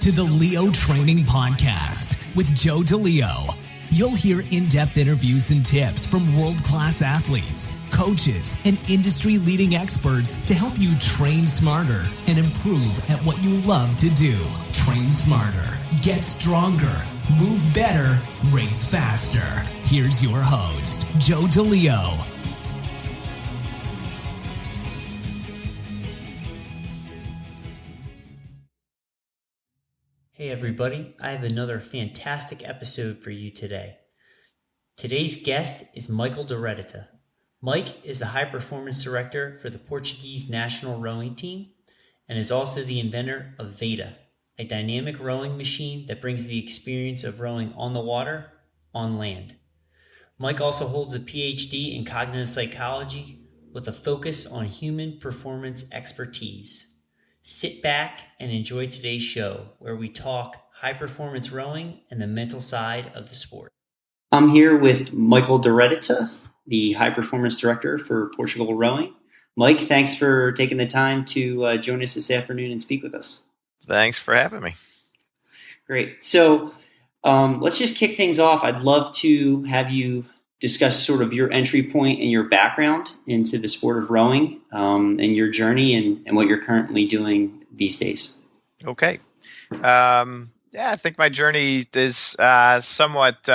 to the Leo Training Podcast with Joe DeLeo. You'll hear in-depth interviews and tips from world-class athletes, coaches, and industry-leading experts to help you train smarter and improve at what you love to do. Train smarter, get stronger, move better, race faster. Here's your host, Joe DeLeo. Hey everybody, I have another fantastic episode for you today. Today's guest is Michael Doretta. Mike is the High Performance Director for the Portuguese National Rowing Team and is also the inventor of Veda, a dynamic rowing machine that brings the experience of rowing on the water, on land. Mike also holds a PhD in cognitive psychology with a focus on human performance expertise. Sit back and enjoy today's show, where we talk high-performance rowing and the mental side of the sport. I'm here with Michael Doretta, the High-Performance Director for Portugal Rowing. Mike, thanks for taking the time to join us this afternoon and speak with us. Thanks for having me. Great. So let's just kick things off. I'd love to have you discuss sort of your entry point and your background into the sport of rowing and your journey and what you're currently doing these days. Okay. I think my journey is somewhat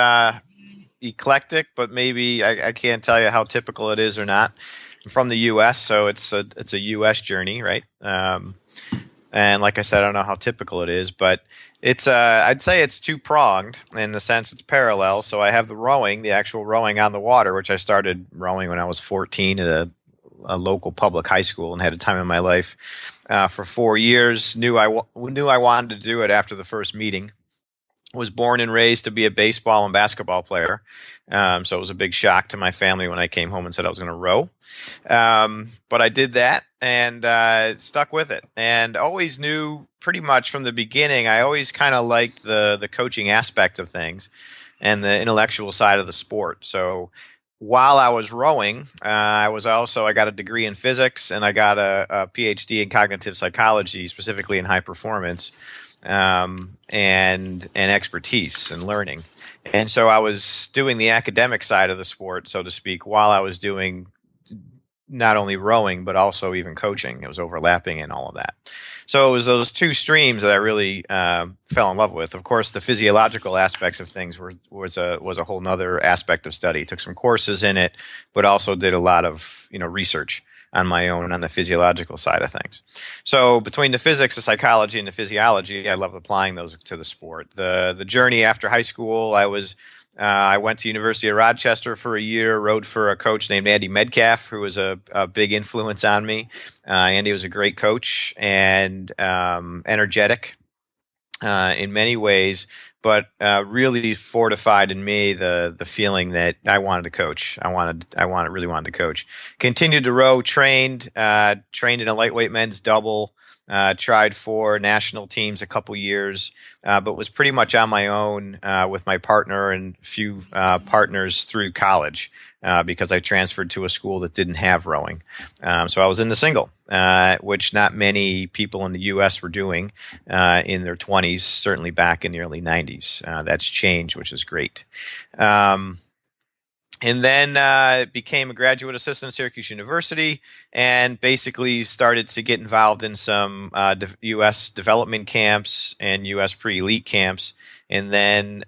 eclectic, but maybe I can't tell you how typical it is or not. I'm from the U.S., so it's a U.S. journey, right? And like I said, I don't know how typical it is, but it's I'd say it's two-pronged in the sense it's parallel. So I have the actual rowing on the water, which I started rowing when I was 14 at a local public high school and had a time in my life for 4 years. Knew I wanted to do it after the first meeting. Was born and raised to be a baseball and basketball player. So it was a big shock to my family when I came home and said I was going to row. But I did that and stuck with it. And always knew pretty much from the beginning, I always kind of liked the coaching aspect of things and the intellectual side of the sport. So while I was rowing, I got a degree in physics and I got a PhD in cognitive psychology, specifically in high performance. And expertise and learning. And so I was doing the academic side of the sport, so to speak, while I was doing not only rowing, but also even coaching. It was overlapping and all of that. So it was those two streams that I really fell in love with. Of course, the physiological aspects of things was a whole nother aspect of study. Took some courses in it, but also did a lot of research on my own on the physiological side of things. So between the physics, the psychology, and the physiology, I love applying those to the sport. The journey after high school, I went to University of Rochester for a year, rowed for a coach named Andy Medcalf, who was a big influence on me. Andy was a great coach and energetic in many ways, but really fortified in me the feeling that I wanted to coach. I really wanted to coach. Continued to row, trained in a lightweight men's double. Tried for national teams a couple years, but was pretty much on my own with my partner and a few partners through college because I transferred to a school that didn't have rowing. So I was in the single, which not many people in the U.S. were doing in their 20s, certainly back in the early 90s. That's changed, which is great. And then became a graduate assistant at Syracuse University and basically started to get involved in some U.S. development camps and U.S. pre-elite camps. And then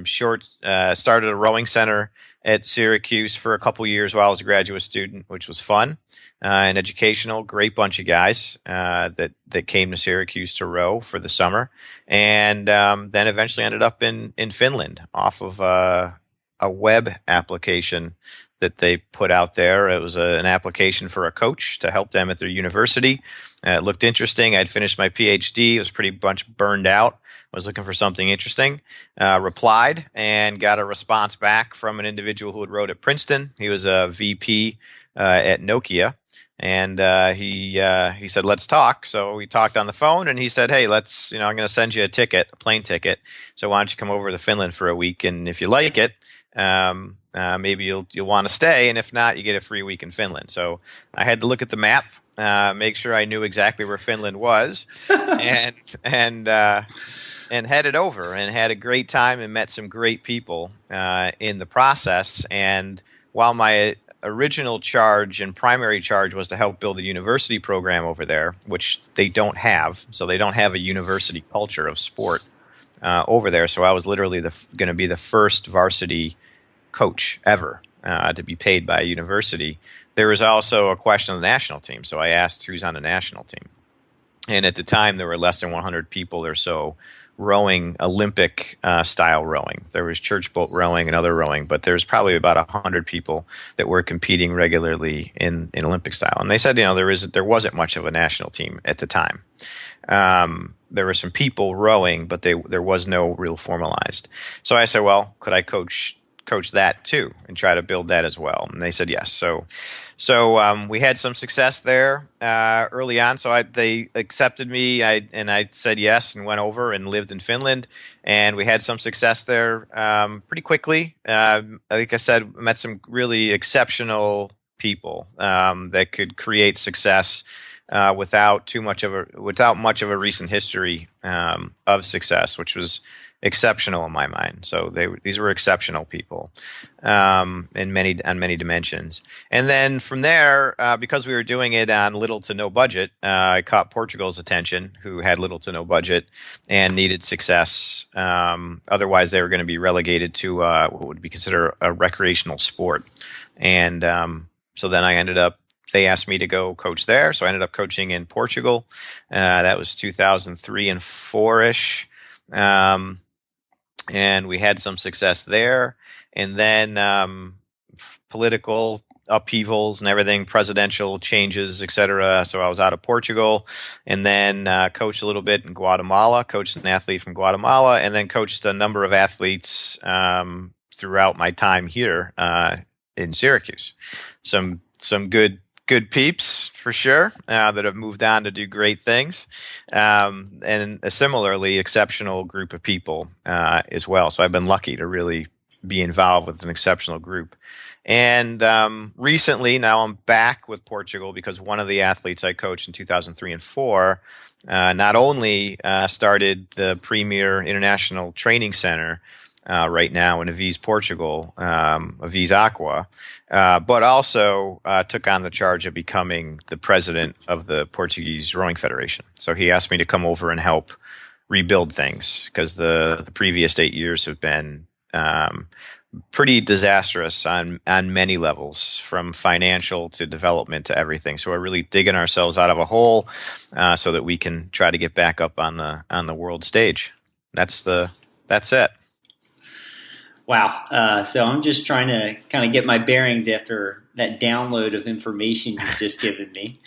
started a rowing center at Syracuse for a couple years while I was a graduate student, which was fun and educational. Great bunch of guys that came to Syracuse to row for the summer. And then eventually ended up in Finland off of a web application that they put out there. It was an application for a coach to help them at their university. It looked interesting. I'd finished my PhD. I was pretty much burned out. I was looking for something interesting. Replied and got a response back from an individual who had rowed at Princeton. He was a VP at Nokia And he said, let's talk. So we talked on the phone, and he said, hey, I'm going to send you a plane ticket. So why don't you come over to Finland for a week? And if you like it, maybe you'll want to stay. And if not, you get a free week in Finland. So I had to look at the map, make sure I knew exactly where Finland was, and headed over and had a great time and met some great people in the process. And while my original charge and primary charge was to help build a university program over there, which they don't have. So they don't have a university culture of sport over there. So I was literally going to be the first varsity coach ever to be paid by a university. There was also a question of the national team. So I asked who's on the national team. And at the time, there were less than 100 people or so rowing, Olympic style rowing. There was church boat rowing and other rowing, but there's probably about 100 people that were competing regularly in Olympic style. And they said, there wasn't much of a national team at the time. There were some people rowing, but there was no real formalized. So I said, well, could I coach that too and try to build that as well? And they said yes. So we had some success there early on. So they accepted me, and I said yes and went over and lived in Finland. And we had some success there pretty quickly. Like I said, met some really exceptional people that could create success without much of a recent history of success, which was exceptional in my mind. So these were exceptional people on many dimensions. And then from there, because we were doing it on little to no budget, I caught Portugal's attention, who had little to no budget and needed success. Otherwise, they were going to be relegated to what would be considered a recreational sport. And so then they asked me to go coach there. So I ended up coaching in Portugal. That was 2003 and 4-ish. And we had some success there. And then political upheavals and everything, presidential changes, etc. So I was out of Portugal, and then coached a little bit in Guatemala, coached an athlete from Guatemala, and then coached a number of athletes throughout my time here in Syracuse. Some good peeps for sure that have moved on to do great things, and a similarly exceptional group of people as well. So I've been lucky to really be involved with an exceptional group. And recently, now I'm back with Portugal because one of the athletes I coached in 2003 and 4 not only started the premier international training center right now in Aviz, Portugal, Avizacqua, but also took on the charge of becoming the president of the Portuguese Rowing Federation. So he asked me to come over and help rebuild things because the previous 8 years have been pretty disastrous on many levels, from financial to development to everything. So we're really digging ourselves out of a hole so that we can try to get back up on the world stage. That's it. Wow. So I'm just trying to kind of get my bearings after that download of information you've just given me.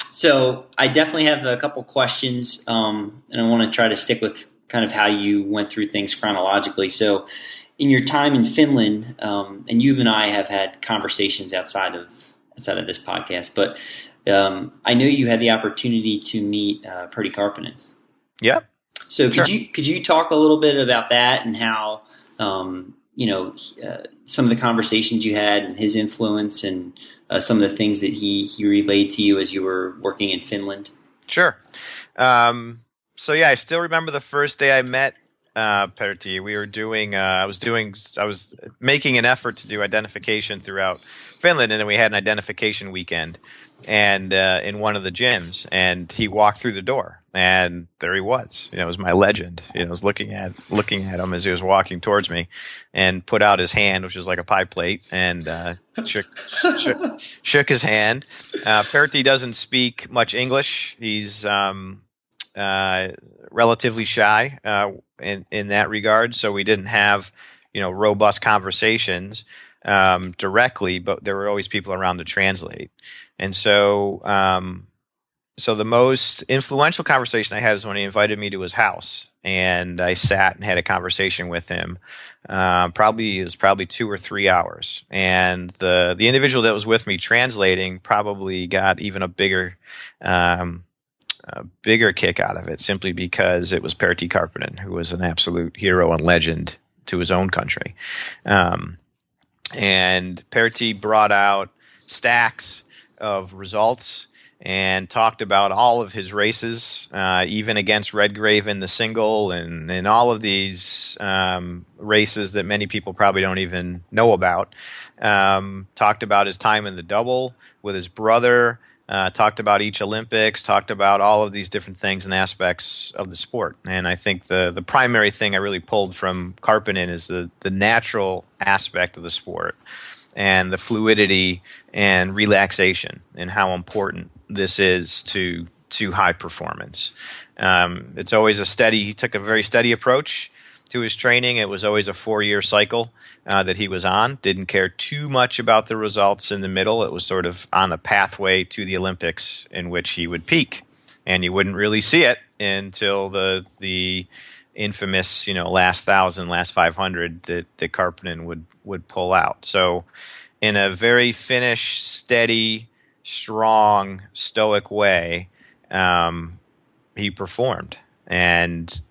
So I definitely have a couple questions, and I want to try to stick with kind of how you went through things chronologically. So in your time in Finland, and you and I have had conversations outside of this podcast, but I know you had the opportunity to meet Pertti Karppinen. Yeah. So sure. could you talk a little bit about that and how some of the conversations you had and his influence and some of the things that he relayed to you as you were working in Finland? Sure. So yeah, I still remember the first day I met Pertti. We were doing. I was making an effort to do identification throughout Finland, and then we had an identification weekend, and in one of the gyms, and he walked through the door, and there he was. It was my legend. I was looking at him as he was walking towards me, and put out his hand, which was like a pie plate, and shook his hand. Pertti doesn't speak much English. He's relatively shy in that regard, so we didn't have robust conversations directly, but there were always people around to translate. And so the most influential conversation I had is when he invited me to his house, and I sat and had a conversation with him. It was probably 2 or 3 hours, and the individual that was with me translating probably got even a bigger kick out of it, simply because it was Pertti Karppinen, who was an absolute hero and legend to his own country. And Pertti brought out stacks of results and talked about all of his races, even against Redgrave in the single, and all of these races that many people probably don't even know about. Talked about his time in the double with his brother, talked about each Olympics, talked about all of these different things and aspects of the sport. And I think the primary thing I really pulled from Karppinen is the natural aspect of the sport and the fluidity and relaxation, and how important this is to high performance. It's always he took a very steady approach to his training. It was always a 4-year cycle that he was on. Didn't care too much about the results in the middle. It was sort of on the pathway to the Olympics in which he would peak, and you wouldn't really see it until the infamous, last 1,000, last 500 that Karppinen would pull out. So in a very Finnish, steady, strong, stoic way, he performed. And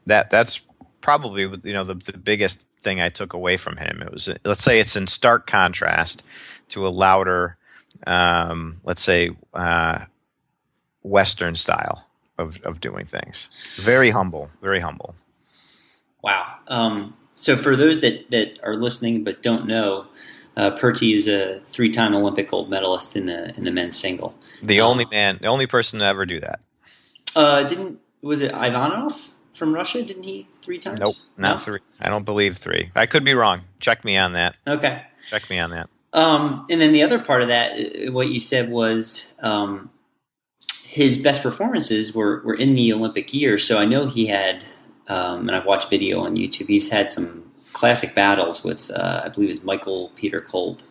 that's probably the biggest thing I took away from him. It was, let's say, it's in stark contrast to a louder, Western style of doing things. Very humble, very humble. Wow. So for those that are listening but don't know, Pertti is a 3-time Olympic gold medalist in the men's single. The only person to ever do that. Was it Ivanov from Russia? Didn't he 3 times? Nope, not 3. I don't believe 3. I could be wrong. Check me on that. Okay. Check me on that. And then the other part of that, what you said was his best performances were in the Olympic year. So I know he had, and I've watched video on YouTube, he's had some classic battles with, I believe it was Michael Peter Kolb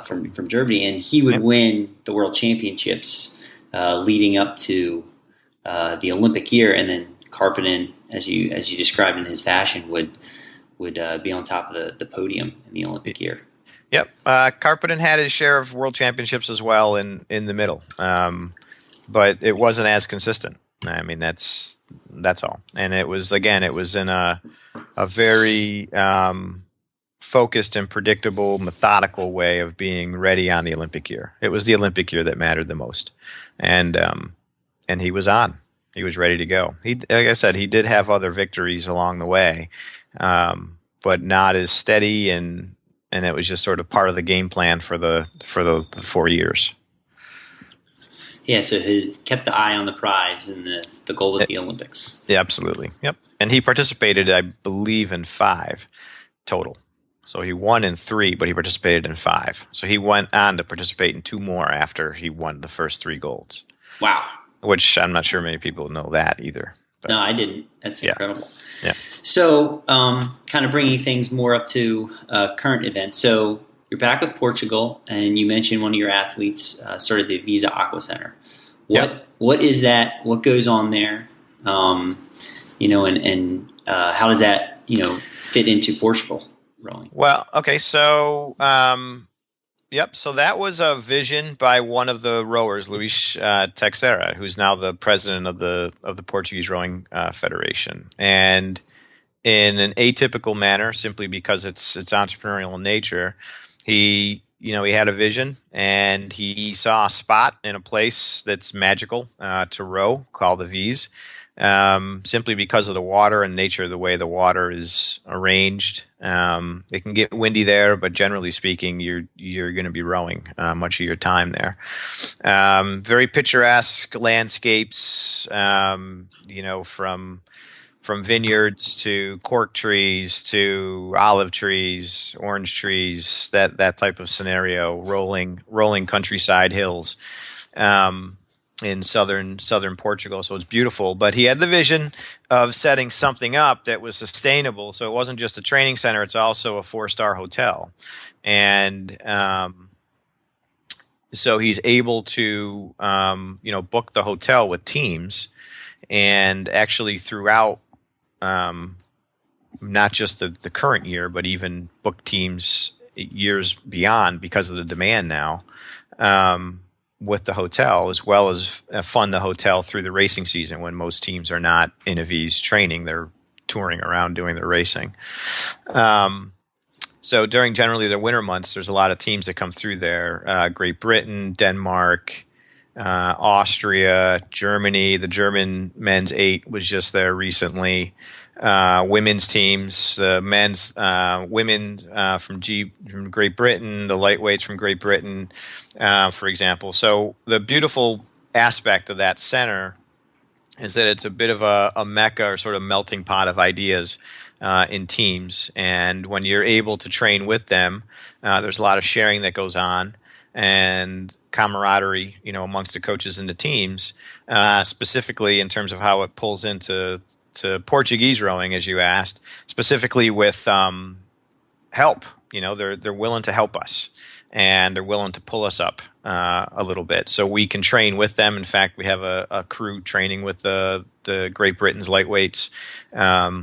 from Germany, and he would win the world championships leading up to the Olympic year, and then Karppinen, as you described in his fashion, would be on top of the podium in the Olympic year. Yep. Karppinen had his share of world championships as well in the middle, but it wasn't as consistent. I mean, that's all. And it was in a very focused and predictable, methodical way of being ready on the Olympic year. It was the Olympic year that mattered the most, and he was on. He was ready to go. Like I said, he did have other victories along the way, but not as steady, and it was just sort of part of the game plan for the 4 years. Yeah, so he kept the eye on the prize, and the goal was the Olympics. Yeah, absolutely. Yep. And he participated, I believe, in 5 total. So he won in 3, but he participated in 5. So he went on to participate in 2 more after he won the first 3 golds. Wow. Which I'm not sure many people know that either. But, no, I didn't. That's incredible. Yeah. So kind of bringing things more up to current events. So you're back with Portugal, and you mentioned one of your athletes started the Avizacqua Center. What is that? What goes on there? And how does that fit into Portugal rowing? Well, okay, so so that was a vision by one of the rowers, Luis Teixeira, who's now the president of the Portuguese Rowing Federation, and in an atypical manner, simply because it's entrepreneurial in nature. He had a vision, and he saw a spot in a place that's magical to row, called the V's, simply because of the water and nature of the way the water is arranged. It can get windy there, but generally speaking, you're going to be rowing much of your time there. Very picturesque landscapes, from vineyards to cork trees to olive trees, orange trees, that type of scenario, rolling countryside hills in southern Portugal. So it's beautiful. But he had the vision of setting something up that was sustainable. So it wasn't just a training center; it's also a 4-star hotel, and so he's able to book the hotel with teams. and actually throughout not just the current year, but even book teams years beyond because of the demand now with the hotel, as well as fund the hotel through the racing season when most teams are not in Aviz training. They're touring around doing their racing. So during generally the winter months, there's a lot of teams that come through there. Great Britain, Denmark, Austria, Germany. The German men's 8 was just there recently. Women's teams, men's, women from Great Britain, the lightweights from Great Britain, for example. So the beautiful aspect of that center is that it's a bit of a mecca or sort of melting pot of ideas in teams. And when you're able to train with them, there's a lot of sharing that goes on and camaraderie, amongst the coaches and the teams, specifically in terms of how it pulls into Portuguese rowing, as you asked, specifically with help. They're willing to help us, and they're willing to pull us up a little bit so we can train with them. In fact, we have a crew training with the Great Britain's lightweights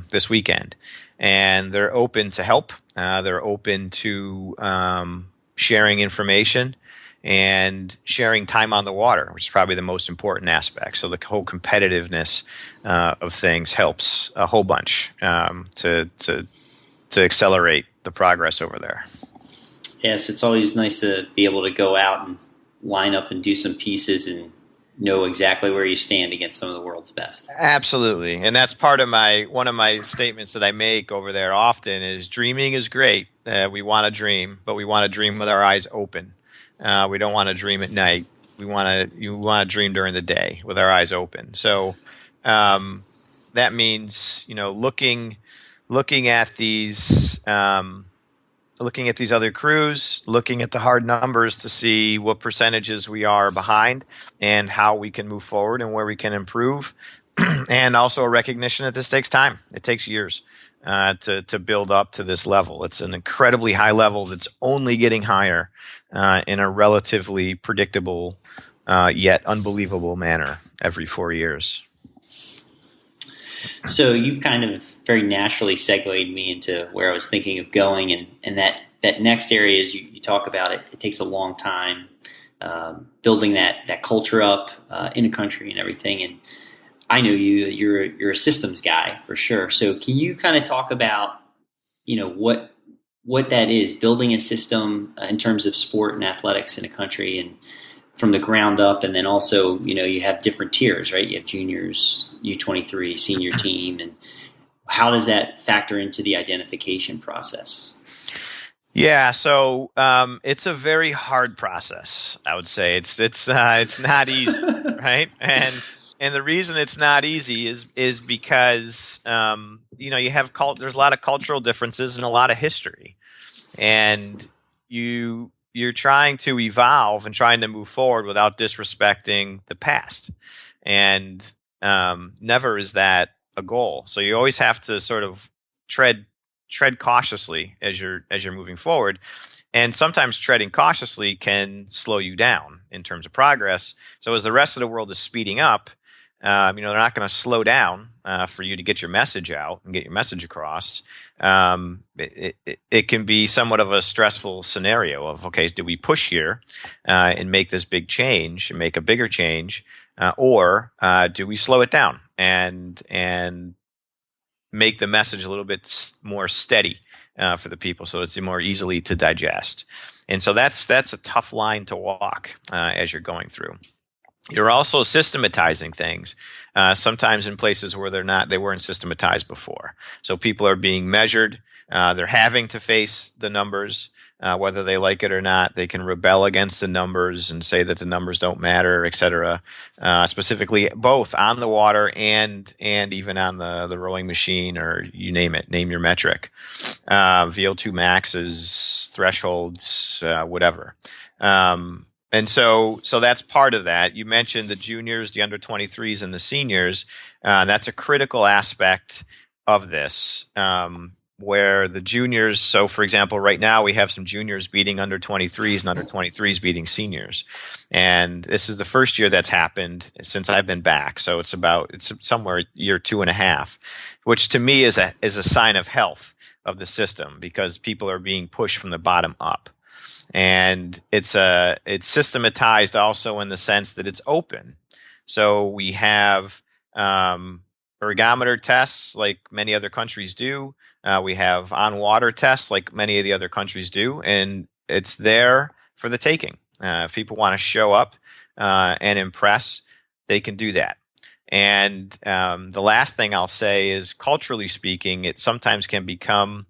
this weekend, and they're open to help. They're open to sharing information and sharing time on the water, which is probably the most important aspect. So the whole competitiveness of things helps a whole bunch to accelerate the progress over there. Yes, it's always nice to be able to go out and line up and do some pieces and know exactly where you stand against some of the world's best. Absolutely. And that's part of one of my statements that I make over there often is dreaming is great. We want to dream, but we want to dream with our eyes open. We don't want to dream at night. You want to dream during the day with our eyes open. So that means looking at these other crews, looking at the hard numbers to see what percentages we are behind and how we can move forward and where we can improve, and also a recognition that this takes time. It takes years to build up to this level. It's an incredibly high level that's only getting higher in a relatively predictable yet unbelievable manner every 4 years. So you've kind of very naturally segued me into where I was thinking of going, and that next area is you talk about it. It takes a long time building that culture up in a country and everything. And I know you're a systems guy for sure. So can you kind of talk about what that is, building a system in terms of sport and athletics in a country and from the ground up, and then also, you have different tiers, right? You have juniors, U23, senior team, and how does that factor into the identification process? Yeah, so it's a very hard process. I would say it's not easy, right? And the reason it's not easy is because you have there's a lot of cultural differences and a lot of history, and you're trying to evolve and trying to move forward without disrespecting the past. And never is that a goal. So you always have to sort of tread cautiously as you're moving forward. And sometimes treading cautiously can slow you down in terms of progress. So as the rest of the world is speeding up, they're not going to slow down for you to get your message out and get your message across. It can be somewhat of a stressful scenario of, okay, do we push here and make this big change and make a bigger change, or do we slow it down and make the message a little bit more steady for the people so it's more easily to digest? And so that's a tough line to walk as you're going through. You're also systematizing things, sometimes in places where they weren't systematized before. So people are being measured. They're having to face the numbers, whether they like it or not. They can rebel against the numbers and say that the numbers don't matter, et cetera. Specifically, both on the water and even on the rowing machine, or you name it, name your metric. VO2 maxes, thresholds, whatever. And so that's part of that. You mentioned the juniors, the under 23s, and the seniors. That's a critical aspect of this. where the juniors, so for example, right now we have some juniors beating under 23s and under 23s beating seniors. And this is the first year that's happened since I've been back. So it's somewhere year 2.5, which to me is a sign of health of the system, because people are being pushed from the bottom up. And it's systematized also in the sense that it's open. So we have ergometer tests like many other countries do. We have on-water tests like many of the other countries do, and it's there for the taking. If people want to show up and impress, they can do that. And the last thing I'll say is, culturally speaking, it sometimes can become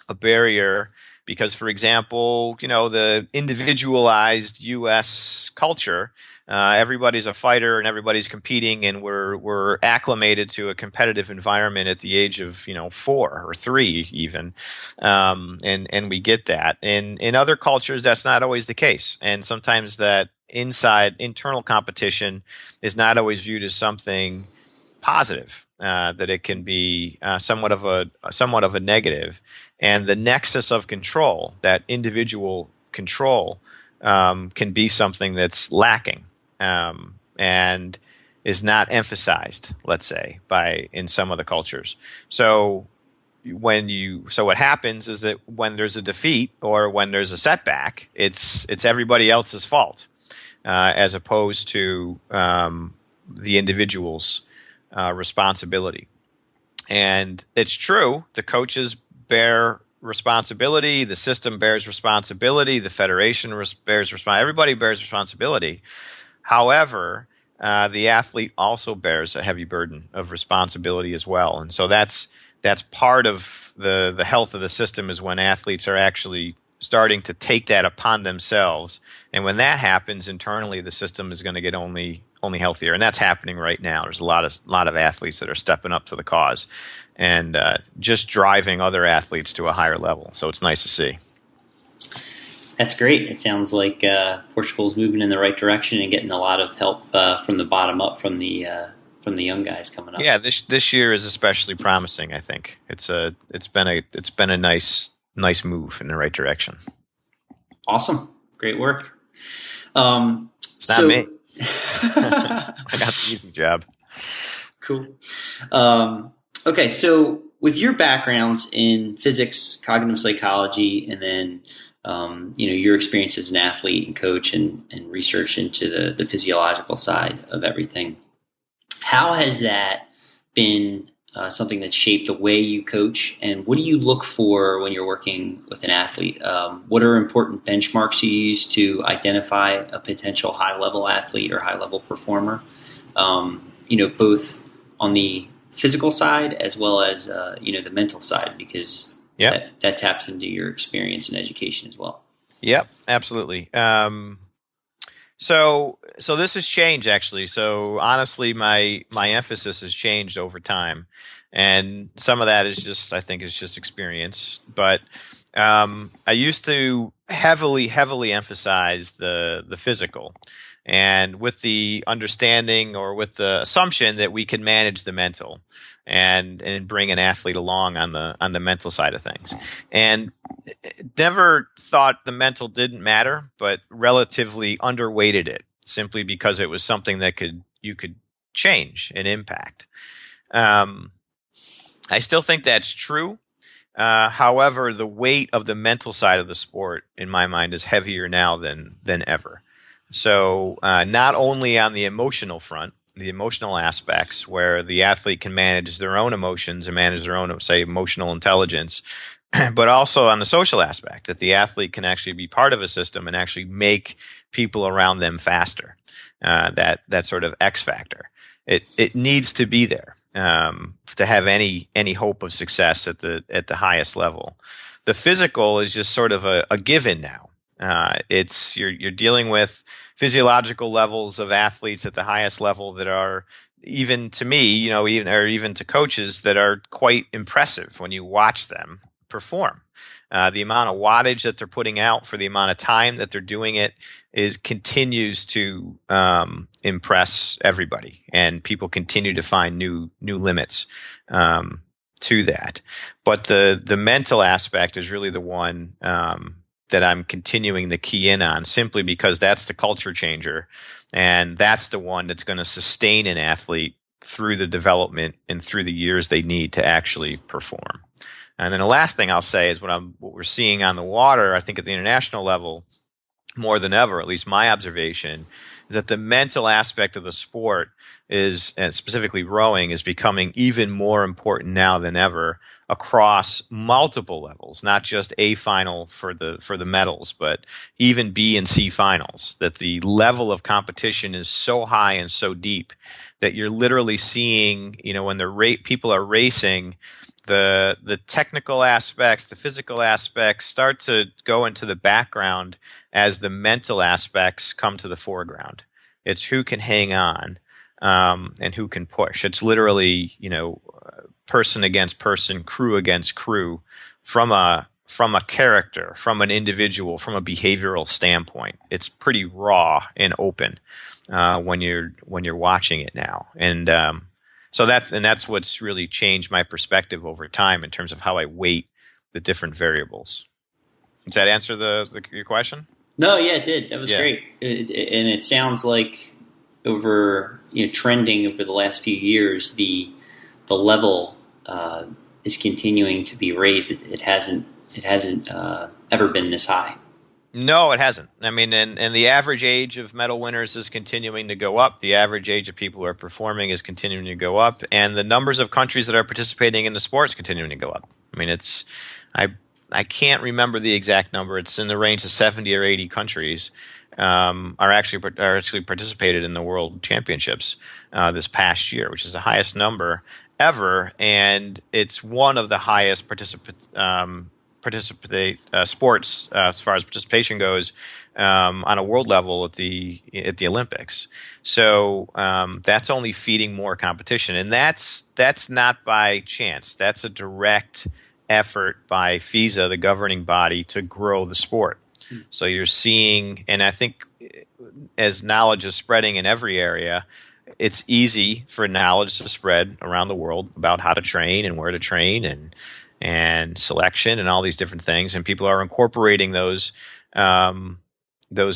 a barrier because, for example, the individualized U.S. culture, everybody's a fighter and everybody's competing, and we're acclimated to a competitive environment at the age of 4 or 3 even, and we get that. And in other cultures, that's not always the case, and sometimes that internal competition is not always viewed as something positive. That it can be somewhat of a negative, and the nexus of control, that individual control, can be something that's lacking and is not emphasized, let's say, in some of the cultures. So what happens is that when there's a defeat or when there's a setback, it's everybody else's fault, as opposed to the individual's responsibility. And it's true, the coaches bear responsibility, the system bears responsibility, the federation bears responsibility, everybody bears responsibility. However, the athlete also bears a heavy burden of responsibility as well. And so that's part of the health of the system, is when athletes are actually starting to take that upon themselves. And when that happens internally, the system is going to get only healthier, and that's happening right now. There's a lot of athletes that are stepping up to the cause and just driving other athletes to a higher level. So it's nice to see. That's great. It sounds like Portugal's moving in the right direction and getting a lot of help from the bottom up, from the young guys coming up. Yeah, this year is especially promising. I think it's been a nice move in the right direction. Awesome, great work. It's not me. I got the easy job. Cool. Okay, so with your backgrounds in physics, cognitive psychology, and then your experience as an athlete and coach and research into the physiological side of everything, how has that been something that shaped the way you coach? And what do you look for when you're working with an athlete? What are important benchmarks you use to identify a potential high-level athlete or high-level performer? Both on the physical side as well as the mental side, because that taps into your experience and education as well. Yep, absolutely. So this has changed, actually. So honestly, my emphasis has changed over time, and some of that is just experience. But I used to heavily emphasize the physical, and with the understanding or with the assumption that we can manage the mental and bring an athlete along on the mental side of things. And never thought the mental didn't matter, but relatively underweighted it, simply because it was something that you could change and impact. I still think that's true. However, the weight of the mental side of the sport, in my mind, is heavier now than ever. So not only on the emotional front, the emotional aspects where the athlete can manage their own emotions and manage their own, say, emotional intelligence, but also on the social aspect, that the athlete can actually be part of a system and actually make people around them faster. That sort of X factor. It needs to be there to have any hope of success at the highest level. The physical is just sort of a given now. You're dealing with physiological levels of athletes at the highest level that are, even to me, even to coaches, that are quite impressive when you watch them perform. The amount of wattage that they're putting out for the amount of time that they're doing it continues to impress everybody, and people continue to find new limits. to that. But the mental aspect is really the one that I'm continuing to key in on, simply because that's the culture changer, and that's the one that's going to sustain an athlete through the development and through the years they need to actually perform. And then the last thing I'll say is what we're seeing on the water, I think at the international level, more than ever, at least my observation, is that the mental aspect of the sport is, and specifically rowing, is becoming even more important now than ever across multiple levels, not just A final for the medals, but even B and C finals. That the level of competition is so high and so deep that you're literally seeing, when people are racing, the technical aspects, the physical aspects start to go into the background as the mental aspects come to the foreground. It's who can hang on and who can push. It's literally, person against person, crew against crew, from a character, from an individual, from a behavioral standpoint. It's pretty raw and open when you're watching it now, and so that's what's really changed my perspective over time in terms of how I weight the different variables. Does that answer your question? No, yeah, it did. That was great. And it sounds like trending over the last few years, the level is continuing to be raised. It hasn't ever been this high. No, it hasn't. I mean, and the average age of medal winners is continuing to go up. The average age of people who are performing is continuing to go up, and the numbers of countries that are participating in the sport is continuing to go up. I mean, I can't remember the exact number. It's in the range of 70 or 80 countries are actually participated in the World Championships this past year, which is the highest number ever, and it's one of the highest sports as far as participation goes on a world level at the Olympics. So that's only feeding more competition, and that's not by chance. That's a direct effort by FISA, the governing body, to grow the sport. So you're seeing, and I think as knowledge is spreading in every area, it's easy for knowledge to spread around the world about how to train and where to train and selection and all these different things, and people are incorporating those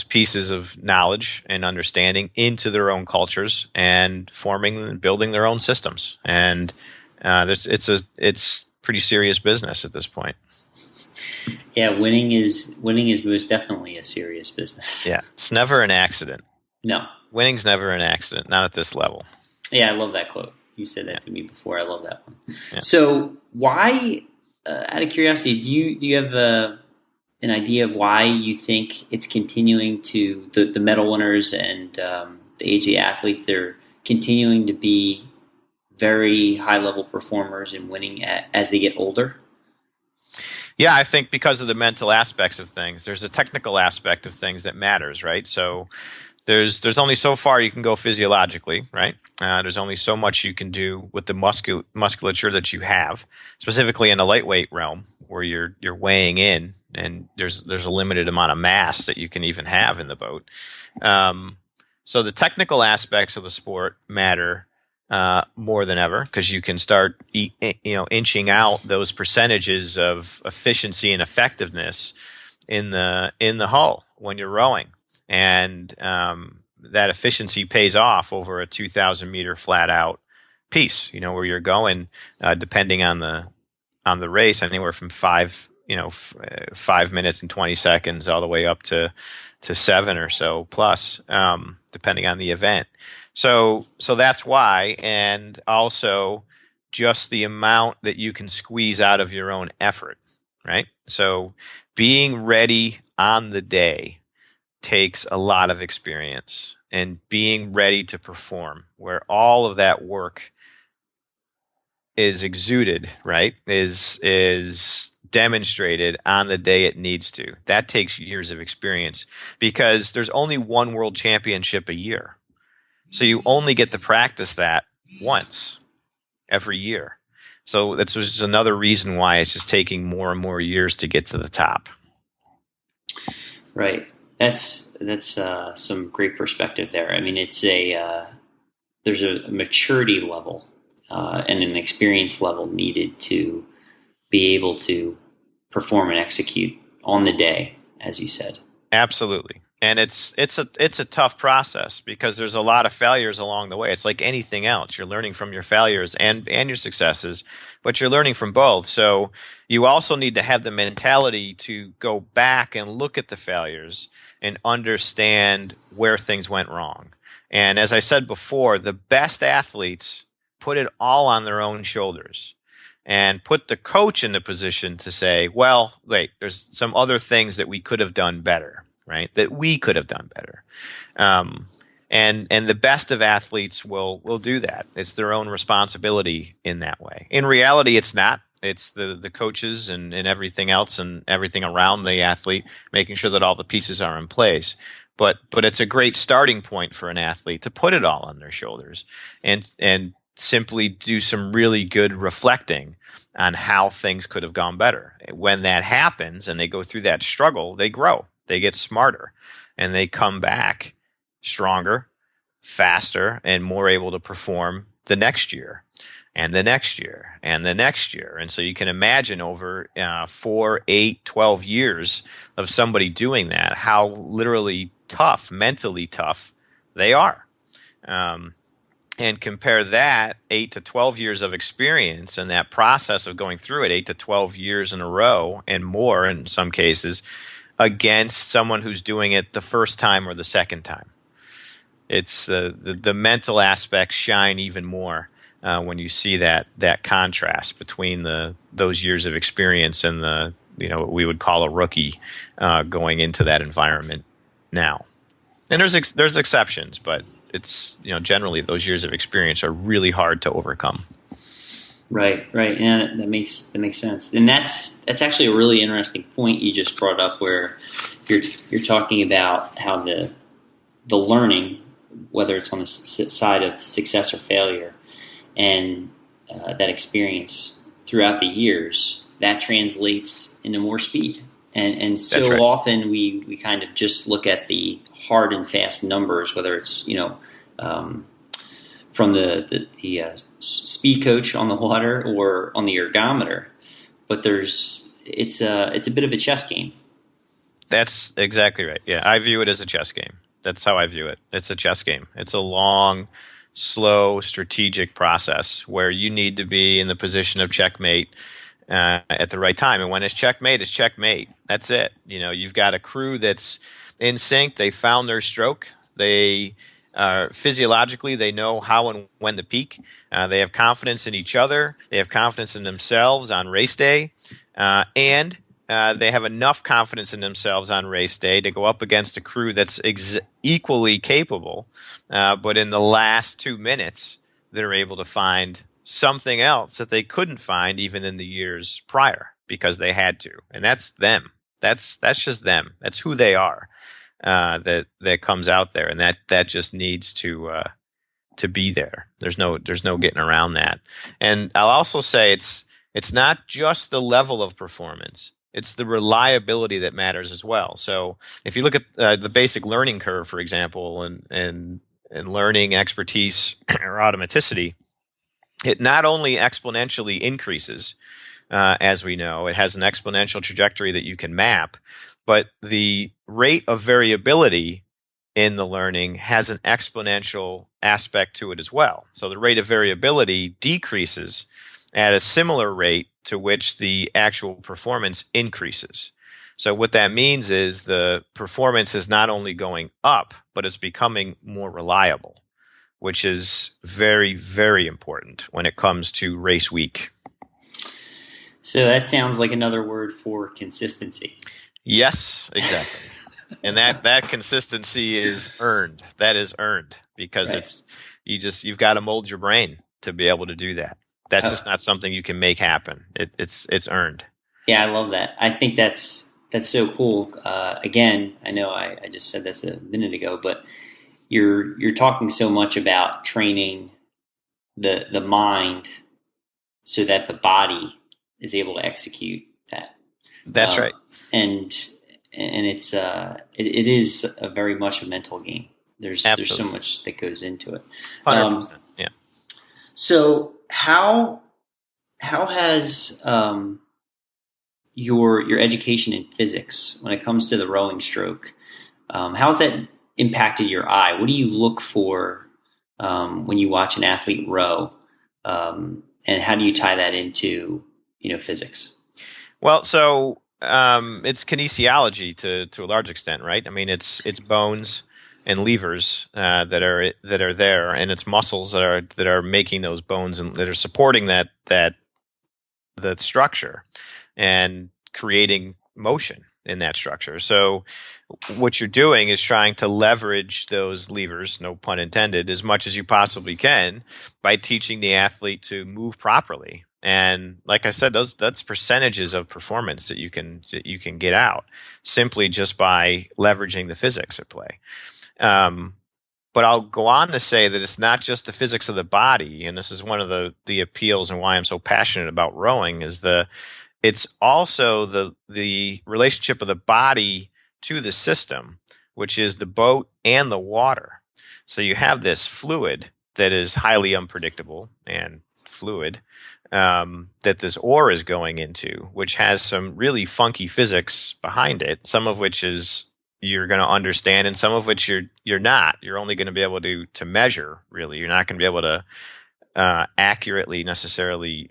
pieces of knowledge and understanding into their own cultures and forming and building their own systems. And it's pretty serious business at this point. Yeah, winning is most definitely a serious business. Yeah, it's never an accident. No, winning's never an accident, not at this level. Yeah, I love that quote. You said that to me before. I love that one. Yeah. So, why? Out of curiosity, do you have an idea of why you think it's continuing to the medal winners and the AG athletes? They're continuing to be very high level performers and winning as they get older. Yeah, I think because of the mental aspects of things. There's a technical aspect of things that matters, right? So there's only so far you can go physiologically, right? There's only so much you can do with the musculature that you have, specifically in the lightweight realm where you're weighing in, and there's a limited amount of mass that you can even have in the boat. So the technical aspects of the sport matter more than ever, because you can start inching out those percentages of efficiency and effectiveness in the hull when you're rowing, and that efficiency pays off over a 2,000 meter flat out piece. Where you're going, depending on the race, anywhere from 5 minutes and 20 seconds all the way up to 7 or so plus, depending on the event. So that's why, and also just the amount that you can squeeze out of your own effort, right? So being ready on the day takes a lot of experience, and being ready to perform, where all of that work is exuded, right, is demonstrated on the day it needs to. That takes years of experience, because there's only one world championship a year. So you only get to practice that once every year. So that's just another reason why it's just taking more and more years to get to the top. Right. That's some great perspective there. I mean, it's there's a maturity level and an experience level needed to be able to perform and execute on the day, as you said. Absolutely. And it's a tough process because there's a lot of failures along the way. It's like anything else. You're learning from your failures and your successes, but you're learning from both. So you also need to have the mentality to go back and look at the failures and understand where things went wrong. And as I said before, the best athletes put it all on their own shoulders and put the coach in the position to say, well, wait, there's some other things that we could have done better, right? That we could have done better. And the best of athletes will do that. It's their own responsibility in that way. In reality, it's not. It's the coaches and everything else and everything around the athlete, making sure that all the pieces are in place. But it's a great starting point for an athlete to put it all on their shoulders and simply do some really good reflecting on how things could have gone better. When that happens and they go through that struggle, they grow, they get smarter, and they come back stronger, faster, and more able to perform the next year and the next year and the next year. And so you can imagine over 4, 8, 12 years of somebody doing that, how literally tough, mentally tough they are. And compare that 8 to 12 years of experience and that process of going through it 8 to 12 years in a row and more in some cases against someone who's doing it the first time or the second time. It's the mental aspects shine even more when you see that contrast between those years of experience and what we would call a rookie going into that environment now. And there's exceptions, but it's generally those years of experience are really hard to overcome. Right. Yeah, that makes sense. And that's actually a really interesting point you just brought up, where you're talking about how the learning, whether it's on the side of success or failure, and that experience throughout the years, that translates into more speed. And so right. Often we kind of just look at the hard and fast numbers, whether it's from the speed coach on the water or on the ergometer, but it's a bit of a chess game. That's exactly right. Yeah, I view it as a chess game. That's how I view it. It's a chess game. It's a long, slow, strategic process where you need to be in the position of checkmate at the right time. And when it's checkmate, it's checkmate. That's it. You've got a crew that's in sync. They found their stroke. They physiologically, they know how and when to peak. They have confidence in each other. They have confidence in themselves on race day. And they have enough confidence in themselves on race day to go up against a crew that's equally capable. But in the last 2 minutes, they're able to find something else that they couldn't find even in the years prior because they had to. And that's them. That's just them. That's who they are. That comes out there, and that just needs to be there. There's no getting around that. And I'll also say it's not just the level of performance; it's the reliability that matters as well. So if you look at the basic learning curve, for example, and learning expertise or automaticity, it not only exponentially increases, as we know, it has an exponential trajectory that you can map. But the rate of variability in the learning has an exponential aspect to it as well. So the rate of variability decreases at a similar rate to which the actual performance increases. So what that means is the performance is not only going up, but it's becoming more reliable, which is very, very important when it comes to race week. So that sounds like another word for consistency. Yes, exactly. And that consistency is earned. That is earned because right. You've got to mold your brain to be able to do that. That's just not something you can make happen. It's earned. Yeah, I love that. I think that's so cool. Again, I know I just said this a minute ago, but you're talking so much about training the mind so that the body is able to execute that. That's right. And it's it is a very much a mental game. There's so much that goes into it. 100%. Yeah. So how has your education in physics, when it comes to the rowing stroke, how has that impacted your eye? What do you look for when you watch an athlete row, and how do you tie that into physics? Well, so it's kinesiology to a large extent, right? I mean, it's bones and levers that are there, and it's muscles that are making those bones and that are supporting that structure and creating motion in that structure. So what you're doing is trying to leverage those levers, no pun intended, as much as you possibly can by teaching the athlete to move properly. And like I said, that's percentages of performance that you can get out simply just by leveraging the physics at play. But I'll go on to say that it's not just the physics of the body, and this is one of the appeals and why I'm so passionate about rowing, is it's also the relationship of the body to the system, which is the boat and the water. So you have this fluid that is highly unpredictable and fluid that this oar is going into, which has some really funky physics behind it, some of which is you're going to understand and some of which you're not. You're only going to be able to measure, really. You're not going to be able to accurately necessarily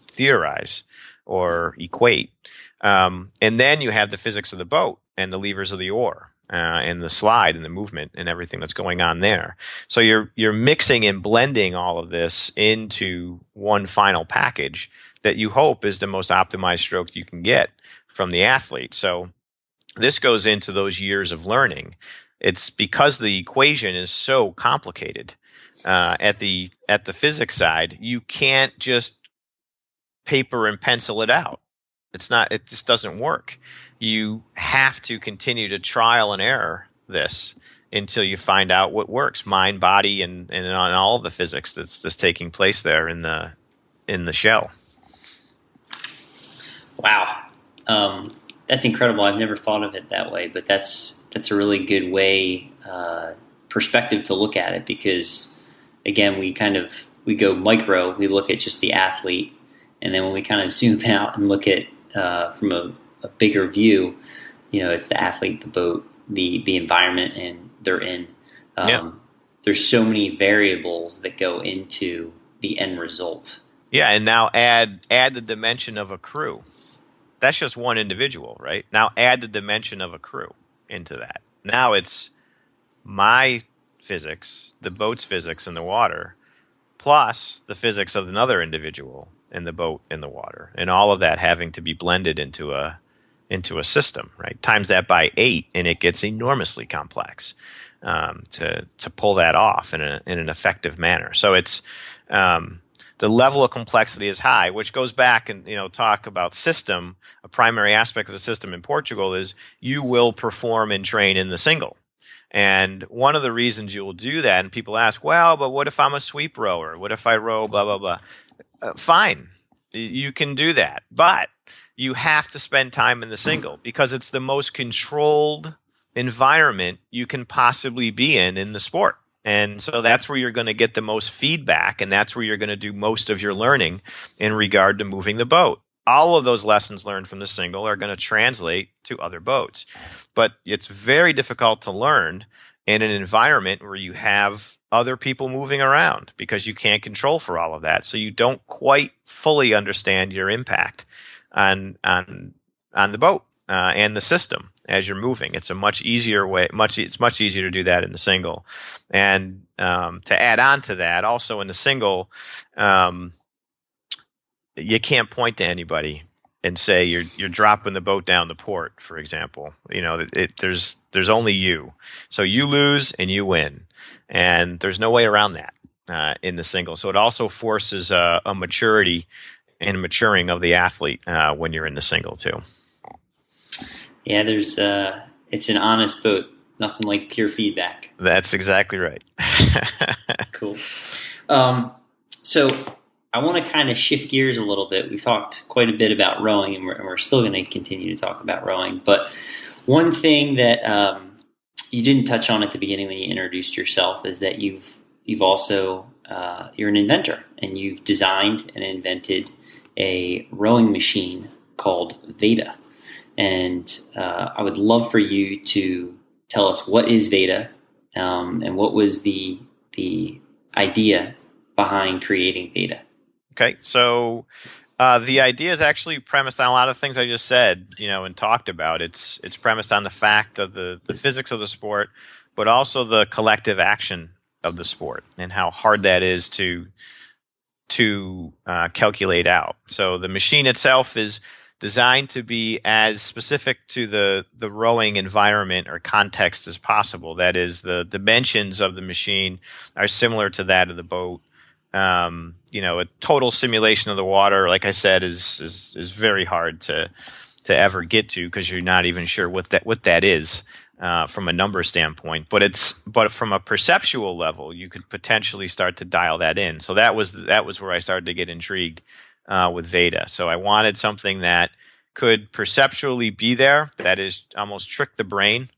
theorize or equate. And then you have the physics of the boat and the levers of the oar and the slide and the movement and everything that's going on there. So you're mixing and blending all of this into one final package that you hope is the most optimized stroke you can get from the athlete. So this goes into those years of learning. It's because the equation is so complicated at the physics side, you can't just paper and pencil it out. It just doesn't work. You have to continue to trial and error this until you find out what works, mind, body, and on all of the physics that's taking place there in the shell. Wow. That's incredible. I've never thought of it that way, but that's a really good way, perspective to look at it, because again, we go micro, we look at just the athlete, and then when we kind of zoom out and look at from a bigger view, it's the athlete, the boat, the environment, and they're in. There's so many variables that go into the end result. Yeah, and now add the dimension of a crew. That's just one individual, right? Now add the dimension of a crew into that. Now it's my physics, the boat's physics in the water, plus the physics of another individual in the boat in the water, and all of that having to be blended into a system, right? Times that by 8, and it gets enormously complex to pull that off in an effective manner. So it's the level of complexity is high, which goes back and talk about system. A primary aspect of the system in Portugal is you will perform and train in the single. And one of the reasons you will do that, and people ask, well, but what if I'm a sweep rower? What if I row blah, blah, blah? Fine, you can do that. But you have to spend time in the single because it's the most controlled environment you can possibly be in the sport. And so that's where you're going to get the most feedback, and that's where you're going to do most of your learning in regard to moving the boat. All of those lessons learned from the single are going to translate to other boats. But it's very difficult to learn in an environment where you have other people moving around because you can't control for all of that. So you don't quite fully understand your impact on the boat and the system as you're moving. It's a much easier way. It's much easier to do that in the single. And to add on to that, also in the single, you can't point to anybody and say you're dropping the boat down the port, for example. There's only you. So you lose and you win, and there's no way around that in the single. So it also forces a maturity and maturing of the athlete when you're in the single too. Yeah, it's an honest boat. Nothing like pure feedback. That's exactly right. Cool. So I want to kind of shift gears a little bit. We've talked quite a bit about rowing, and we're still going to continue to talk about rowing. But one thing that you didn't touch on at the beginning when you introduced yourself is that you've also you're an inventor, and you've designed and invented a rowing machine called Veda. And I would love for you to tell us what is Veda, and what was the idea behind creating Veda. Okay, so the idea is actually premised on a lot of things I just said, and talked about. It's premised on the fact of the physics of the sport, but also the collective action of the sport and how hard that is to calculate out. So the machine itself is designed to be as specific to the rowing environment or context as possible. That is, the dimensions of the machine are similar to that of the boat. A total simulation of the water, like I said, is very hard to ever get to, because you're not even sure what that is from a number standpoint. But from a perceptual level, you could potentially start to dial that in. So that was where I started to get intrigued with Veda. So I wanted something that could perceptually be there, that is, almost trick the brain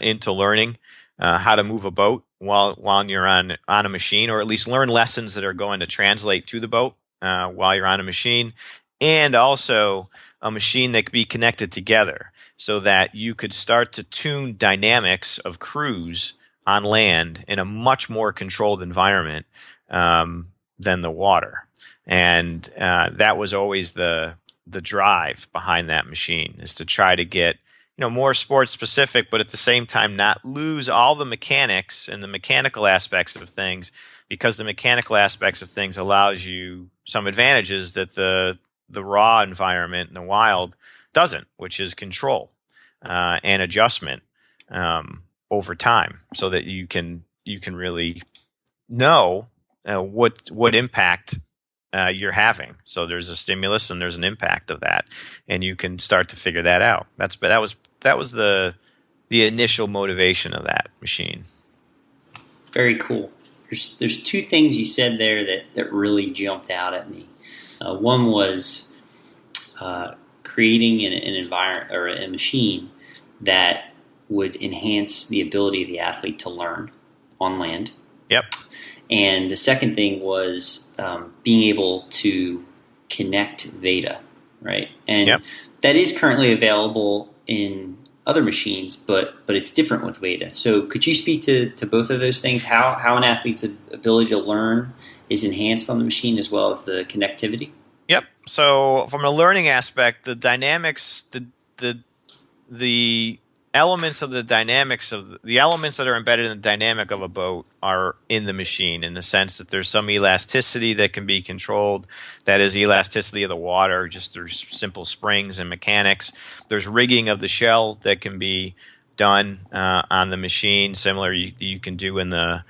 into learning how to move a boat while you're on a machine, or at least learn lessons that are going to translate to the boat while you're on a machine, and also a machine that could be connected together so that you could start to tune dynamics of cruise on land in a much more controlled environment than the water. And that was always the drive behind that machine, is to try to get more sports specific, but at the same time not lose all the mechanics and the mechanical aspects of things, because the mechanical aspects of things allows you some advantages that the raw environment in the wild doesn't, which is control and adjustment over time, so that you can really know what impact you're having. So there's a stimulus and there's an impact of that, and you can start to figure that out. That was the initial motivation of that machine. Very cool. There's two things you said there that really jumped out at me. One was creating an environment or a machine that would enhance the ability of the athlete to learn on land. Yep. And the second thing was being able to connect Veda, right? And that is currently available in other machines, but it's different with Veda. So could you speak to both of those things? How an athlete's ability to learn is enhanced on the machine, as well as the connectivity? Yep. So from a learning aspect, the dynamics, the elements of the dynamics of the elements that are embedded in the dynamic of a boat are in the machine, in the sense that there's some elasticity that can be controlled. That is elasticity of the water, just through simple springs and mechanics. There's rigging of the shell that can be done on the machine, similar you can do in a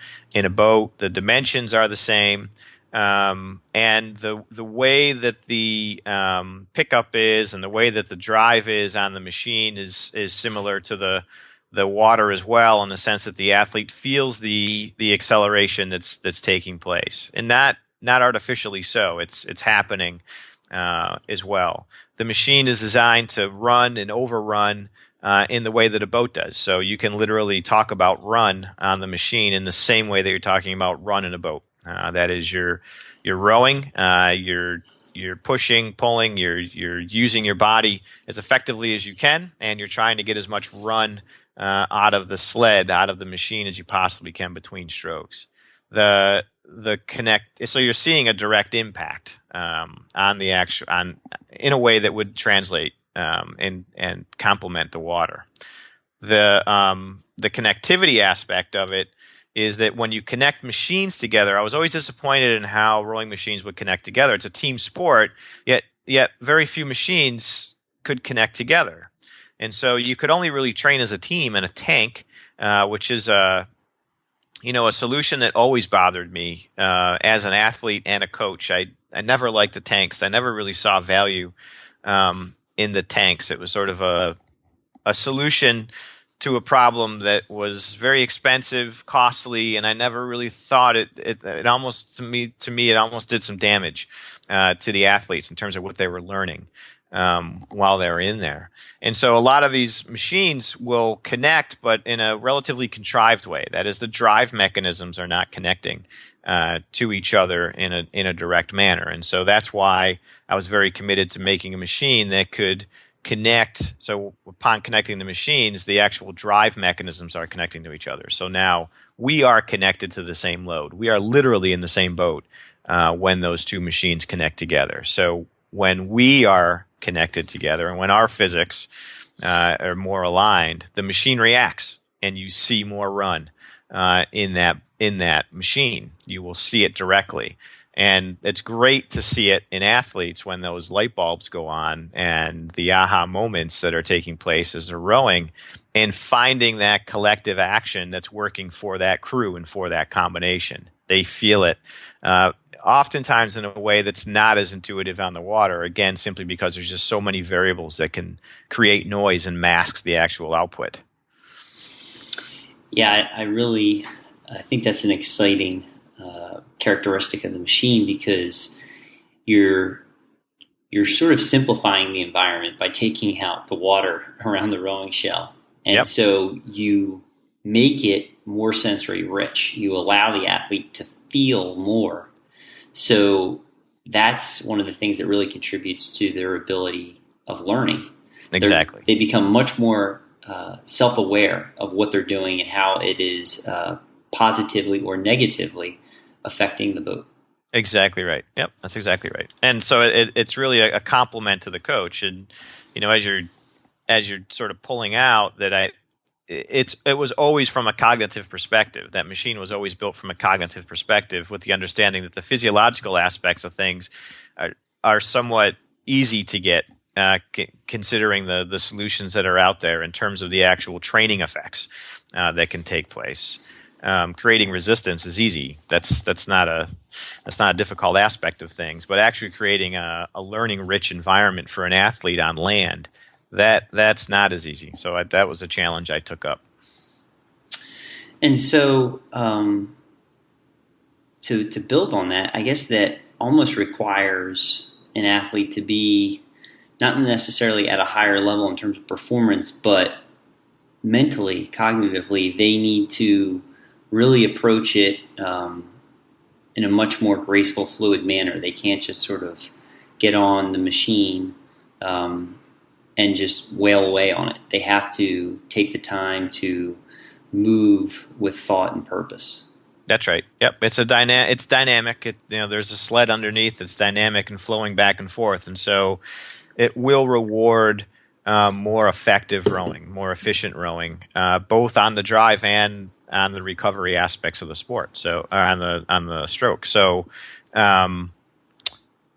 boat. The dimensions are the same. And the way that the pickup is and the way that the drive is on the machine is similar to the water as well, in the sense that the athlete feels the acceleration that's taking place, and not artificially so. It's happening as well. The machine is designed to run and overrun in the way that a boat does. So you can literally talk about run on the machine in the same way that you're talking about run in a boat. That is, you're rowing, you're pushing, pulling, you're using your body as effectively as you can, and you're trying to get as much run out of the sled, out of the machine, as you possibly can between strokes. So you're seeing a direct impact on the in a way that would translate and complement the water. The connectivity aspect of it is that when you connect machines together, I was always disappointed in how rowing machines would connect together. It's a team sport, yet very few machines could connect together. And so you could only really train as a team in a tank, which is a solution that always bothered me as an athlete and a coach. I never liked the tanks. I never really saw value in the tanks. It was sort of a solution to a problem that was very expensive, costly, and I never really thought it almost, to me it almost did some damage to the athletes in terms of what they were learning. while they're in there. And so a lot of these machines will connect, but in a relatively contrived way. That is, the drive mechanisms are not connecting to each other in a direct manner. And so that's why I was very committed to making a machine that could connect. So upon connecting the machines, the actual drive mechanisms are connecting to each other. So now we are connected to the same load. We are literally in the same boat when those two machines connect together. So when we are connected together and when our physics are more aligned, the machine reacts and you see more run in that machine. You will see it directly. And it's great to see it in athletes when those light bulbs go on and the aha moments that are taking place as they're rowing, and finding that collective action that's working for that crew and for that combination. They feel it oftentimes in a way that's not as intuitive on the water, again, simply because there's just so many variables that can create noise and mask the actual output. Yeah, I think that's an exciting characteristic of the machine, because you're sort of simplifying the environment by taking out the water around the rowing shell. And so you make it more sensory rich. You allow the athlete to feel more. So that's one of the things that really contributes to their ability of learning. Exactly. They become much more self-aware of what they're doing and how it is positively or negatively affecting the boat. Exactly right. Yep, that's exactly right. And so it's really a compliment to the coach. And as you're sort of pulling out that it was always from a cognitive perspective. That machine was always built from a cognitive perspective, with the understanding that the physiological aspects of things are somewhat easy to get, considering the solutions that are out there in terms of the actual training effects that can take place. Creating resistance is easy. That's not a difficult aspect of things. But actually creating a learning rich environment for an athlete on land, that's not as easy. So that was a challenge I took up. And so to build on that, I guess that almost requires an athlete to be not necessarily at a higher level in terms of performance, but mentally, cognitively, they need to really approach it in a much more graceful, fluid manner. They can't just sort of get on the machine and just wail away on it. They have to take the time to move with thought and purpose. That's right. Yep, it's dynamic. There's a sled underneath. It's dynamic and flowing back and forth, and so it will reward more effective rowing, more efficient rowing, both on the drive and on the recovery aspects of the sport. So on the stroke. So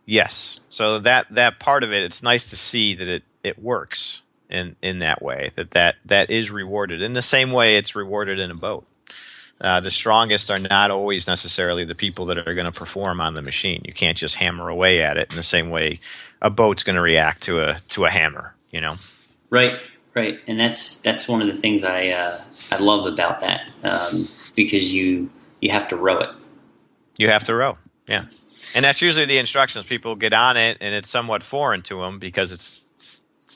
yes. So that part of it, it's nice to see that it works in that way. That is rewarded in the same way it's rewarded in a boat. The strongest are not always necessarily the people that are going to perform on the machine. You can't just hammer away at it in the same way a boat's going to react to a hammer. Right. And that's one of the things I love about that, because you have to row it. You have to row, yeah. And that's usually the instructions. People get on it, and it's somewhat foreign to them because it's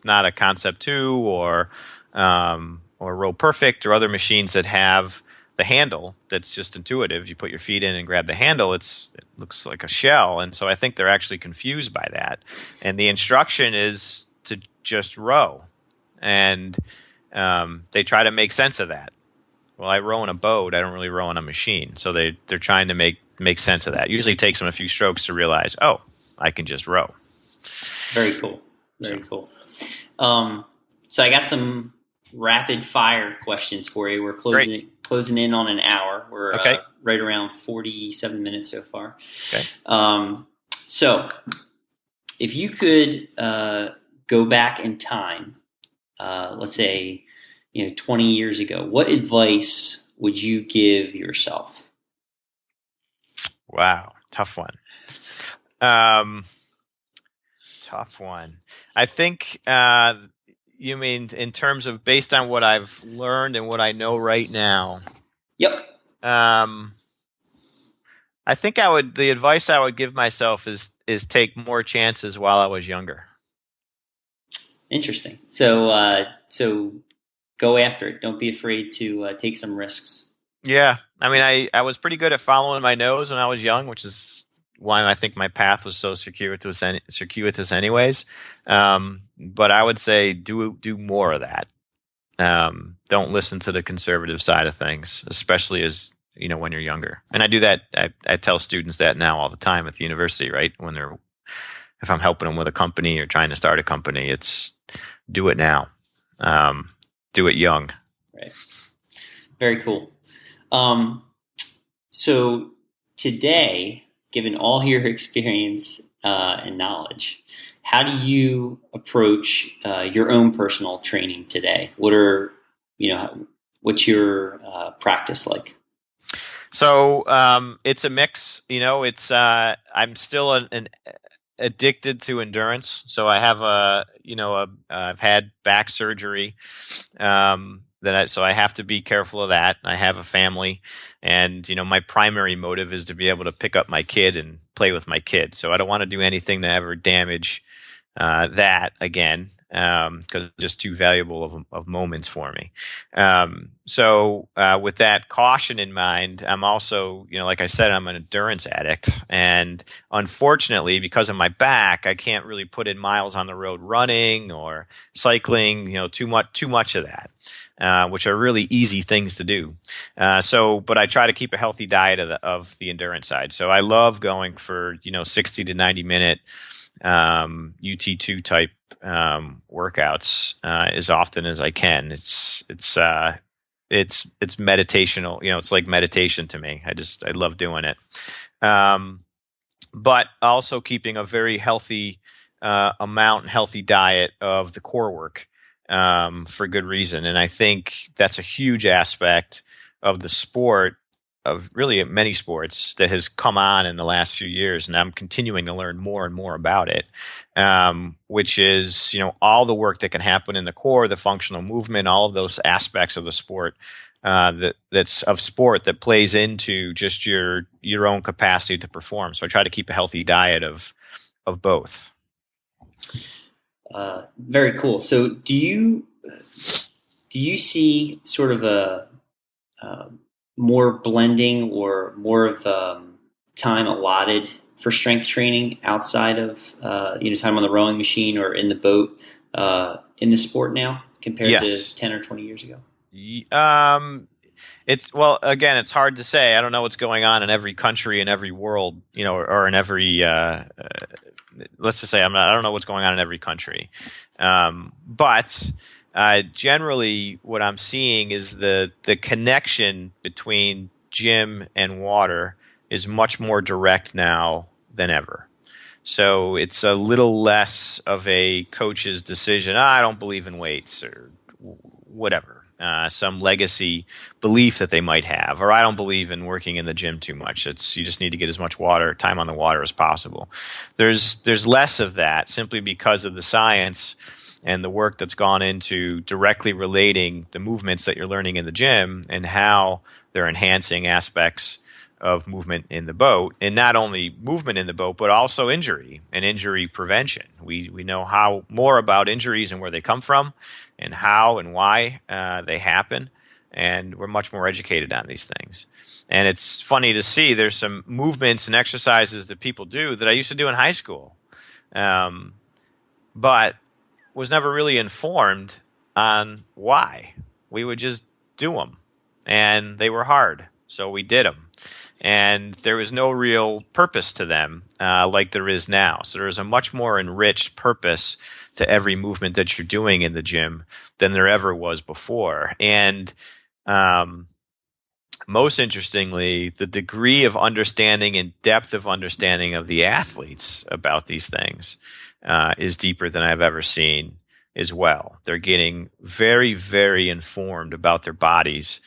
not a Concept 2 or Row Perfect or other machines that have the handle that's just intuitive. You put your feet in and grab the handle. It looks like a shell, and so I think they're actually confused by that. And the instruction is to just row, and they try to make sense of that. Well, I row in a boat. I don't really row in a machine. So they're trying to make sense of that. Usually it takes them a few strokes to realize, oh, I can just row. Very cool. Very cool. So I got some rapid fire questions for you. We're closing in on an hour. We're right around 47 minutes so far. Okay. So if you could go back in time, let's say 20 years ago, what advice would you give yourself? Wow, tough one. Tough one. I think you mean in terms of based on what I've learned and what I know right now. Yep. I think the advice I would give myself is take more chances while I was younger. Interesting. So go after it. Don't be afraid to take some risks. Yeah. I mean, I was pretty good at following my nose when I was young, which is why I think my path was so circuitous anyways. But I would say do more of that. Don't listen to the conservative side of things, especially as when you're younger. And I do that. I tell students that now all the time at the university, right? If I'm helping them with a company or trying to start a company, it's do it now. Do it young. Right. Very cool. So today, given all your experience and knowledge, how do you approach your own personal training today? What's your practice like? So it's a mix. I'm still an addicted to endurance. So I have I've had back surgery. So I have to be careful of that. I have a family, and my primary motive is to be able to pick up my kid and play with my kid. So I don't want to do anything to ever damage that again, because it's just too valuable of moments for me. So with that caution in mind, I'm also, like I said, I'm an endurance addict, and unfortunately, because of my back, I can't really put in miles on the road running or cycling. Too much of that. Which are really easy things to do. But I try to keep a healthy diet of the endurance side. So I love going for 60 to 90 minute UT2 type workouts as often as I can. It's meditational. It's like meditation to me. I love doing it. But also keeping a very healthy amount and healthy diet of the core work. For good reason. And I think that's a huge aspect of the sport, of really many sports, that has come on in the last few years. And I'm continuing to learn more and more about it, which is, all the work that can happen in the core, the functional movement, all of those aspects of the sport that's of sport that plays into just your own capacity to perform. So I try to keep a healthy diet of both. Very cool. So do you see sort of a more blending or more of time allotted for strength training outside of time on the rowing machine or in the boat in the sport now compared to 10 or 20 years ago? It's hard to say. I don't know what's going on in every country in every world, or in every let's just say I don't know what's going on in every country. But generally what I'm seeing is the connection between gym and water is much more direct now than ever. So it's a little less of a coach's decision. I don't believe in weights or whatever. Some legacy belief that they might have, or I don't believe in working in the gym too much. You just need to get as much time on the water as possible. There's less of that simply because of the science and the work that's gone into directly relating the movements that you're learning in the gym and how they're enhancing aspects of movement in the boat, and not only movement in the boat, but also injury and injury prevention. We know more about injuries and where they come from and how and why they happen, and we're much more educated on these things. And it's funny to see there's some movements and exercises that people do that I used to do in high school, but was never really informed on why. We would just do them, and they were hard, so we did them. And there was no real purpose to them like there is now. So there's a much more enriched purpose to every movement that you're doing in the gym than there ever was before. And most interestingly, the degree of understanding and depth of understanding of the athletes about these things is deeper than I've ever seen as well. They're getting very, very informed about their bodies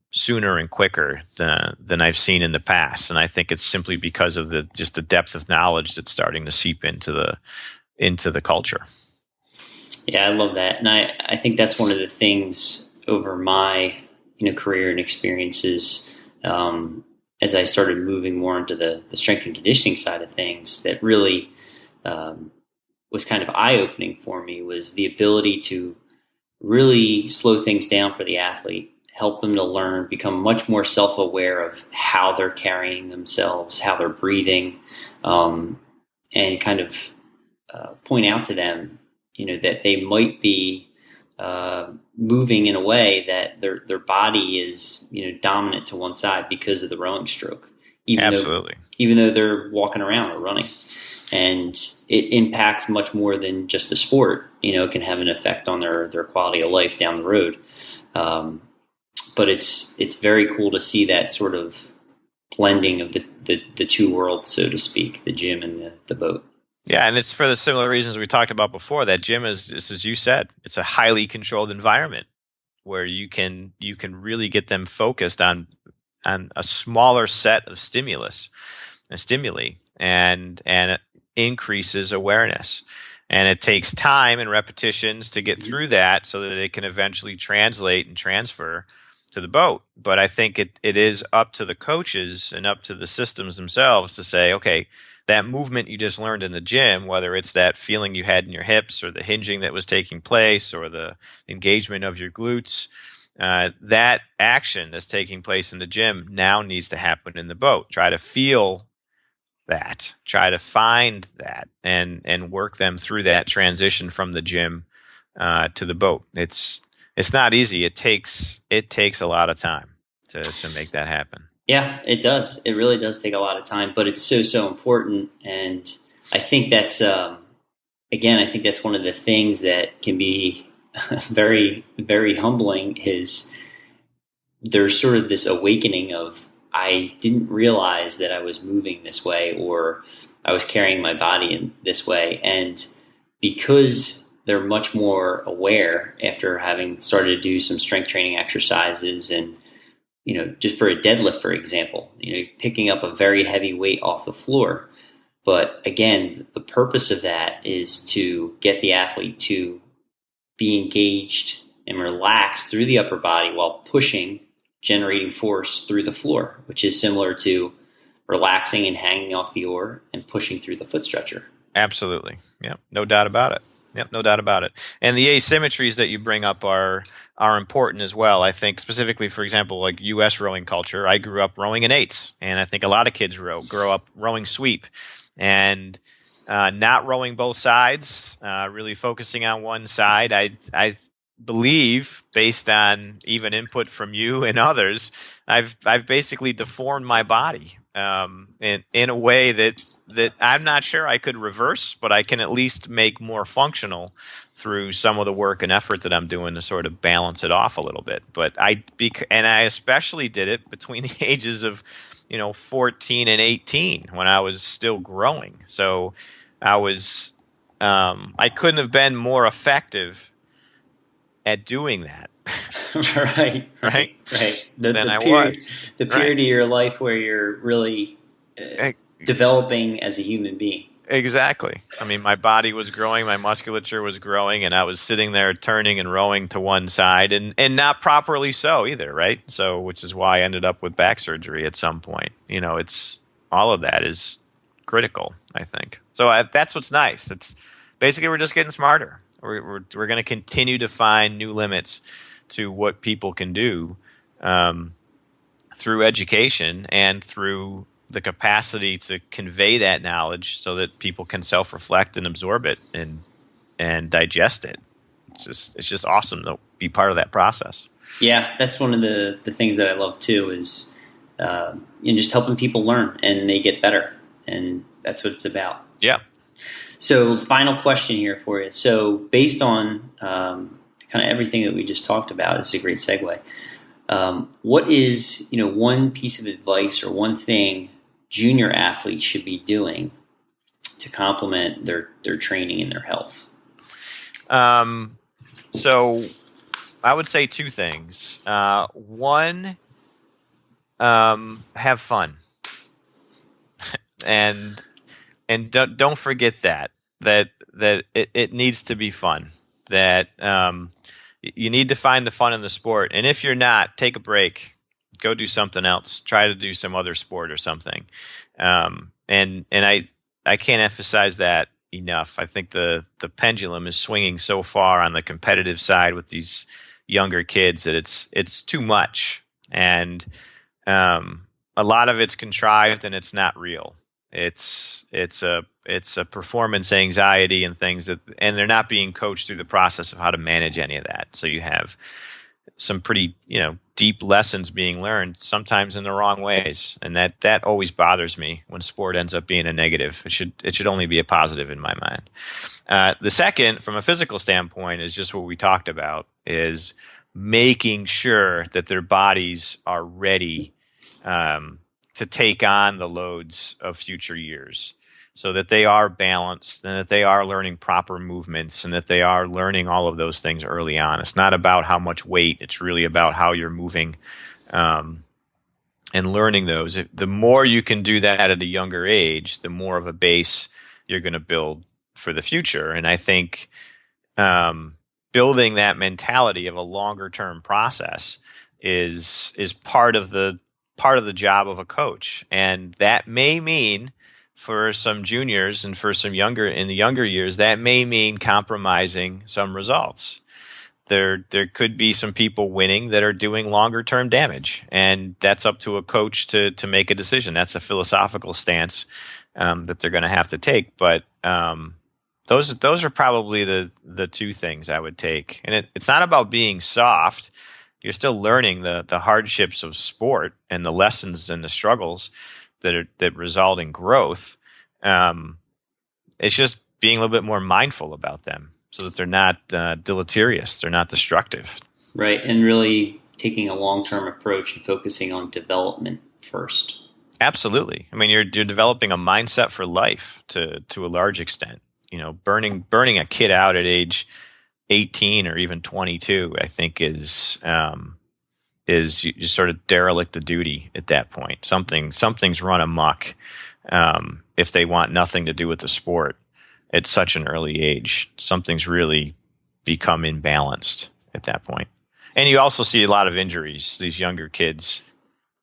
sooner and quicker than I've seen in the past. And I think it's simply because of the depth of knowledge that's starting to seep into the culture. Yeah, I love that. And I think that's one of the things over my career and experiences as I started moving more into the strength and conditioning side of things that really was kind of eye-opening for me was the ability to really slow things down for the athlete, help them to learn, become much more self-aware of how they're carrying themselves, how they're breathing, and kind of point out to them, that they might be moving in a way that their body is, dominant to one side because of the rowing stroke. Absolutely. Even though they're walking around or running. And it impacts much more than just the sport. It can have an effect on their quality of life down the road. But it's very cool to see that sort of blending of the two worlds, so to speak, the gym and the boat. Yeah, and it's for the similar reasons we talked about before. That gym is, as you said, it's a highly controlled environment where you can really get them focused on a smaller set of stimuli, and it increases awareness. And it takes time and repetitions to get through that so that it can eventually translate and transfer to the boat. But I think it is up to the coaches and up to the systems themselves to say, okay, that movement you just learned in the gym, whether it's that feeling you had in your hips or the hinging that was taking place or the engagement of your glutes, that action that's taking place in the gym now needs to happen in the boat. Try to feel that, try to find that, and work them through that transition from the gym to the boat. It's not easy. It takes a lot of time to make that happen. Yeah, it does. It really does take a lot of time, but it's so important. And I think that's again, I think that's one of the things that can be very, very humbling. Is there's sort of this awakening of, I didn't realize that I was moving this way, or I was carrying my body in this way. And because they're much more aware after having started to do some strength training exercises, and, just for a deadlift, for example, picking up a very heavy weight off the floor. But again, the purpose of that is to get the athlete to be engaged and relaxed through the upper body while pushing, generating force through the floor, which is similar to relaxing and hanging off the oar and pushing through the foot stretcher. Absolutely. Yeah, no doubt about it. Yep, no doubt about it. And the asymmetries that you bring up are important as well. I think specifically, for example, like U.S. rowing culture, I grew up rowing in eights, and I think a lot of kids grow up rowing sweep, and not rowing both sides, really focusing on one side. I believe, based on even input from you and others, I've basically deformed my body in a way that I'm not sure I could reverse, but I can at least make more functional through some of the work and effort that I'm doing to sort of balance it off a little bit. But I especially did it between the ages of 14 and 18 when I was still growing. So I couldn't have been more effective at doing that. Right. The period of your life where you're really developing as a human being. Exactly. I mean, my body was growing, my musculature was growing, and I was sitting there turning and rowing to one side, and not properly so either, right? So, which is why I ended up with back surgery at some point. It's all of that is critical, I think. So that's what's nice. It's basically we're just getting smarter. We're going to continue to find new limits to what people can do through education and through the capacity to convey that knowledge so that people can self-reflect and absorb it and digest it. It's just awesome to be part of that process. Yeah, that's one of the things that I love too is just helping people learn and they get better, and that's what it's about. Yeah. So, final question here for you. So, based on kind of everything that we just talked about, it's a great segue. What is one piece of advice or one thing junior athletes should be doing to complement their training and their health? So I would say two things. One, have fun, and don't forget that it needs to be fun. That you need to find the fun in the sport, and if you're not, take a break. Go do something else. Try to do some other sport or something. And I can't emphasize that enough. I think the pendulum is swinging so far on the competitive side with these younger kids that it's too much, and a lot of it's contrived and it's not real. It's a performance anxiety and things and they're not being coached through the process of how to manage any of that. So you have some pretty, deep lessons being learned, sometimes in the wrong ways. And that always bothers me when sport ends up being a negative. It should only be a positive in my mind. The second, from a physical standpoint, is just what we talked about, is making sure that their bodies are ready to take on the loads of future years, so that they are balanced and that they are learning proper movements and that they are learning all of those things early on. It's not about how much weight. It's really about how you're moving and learning those. The more you can do that at a younger age, the more of a base you're going to build for the future. And I think building that mentality of a longer term process is part of the job of a coach. And that may mean, for some juniors and for some in the younger years, that may mean compromising some results. There could be some people winning that are doing longer term damage, and that's up to a coach to make a decision. That's a philosophical stance that they're going to have to take. But those are probably the two things I would take. And it's not about being soft. You're still learning the hardships of sport and the lessons and the struggles that result in growth. It's just being a little bit more mindful about them so that they're not deleterious, they're not destructive. Right, and really taking a long-term approach and focusing on development first. Absolutely. I mean, you're developing a mindset for life to a large extent. Burning a kid out at age 18 or even 22, I think is you sort of derelict of duty at that point. Something's run amok if they want nothing to do with the sport at such an early age. Something's really become imbalanced at that point. And you also see a lot of injuries. These younger kids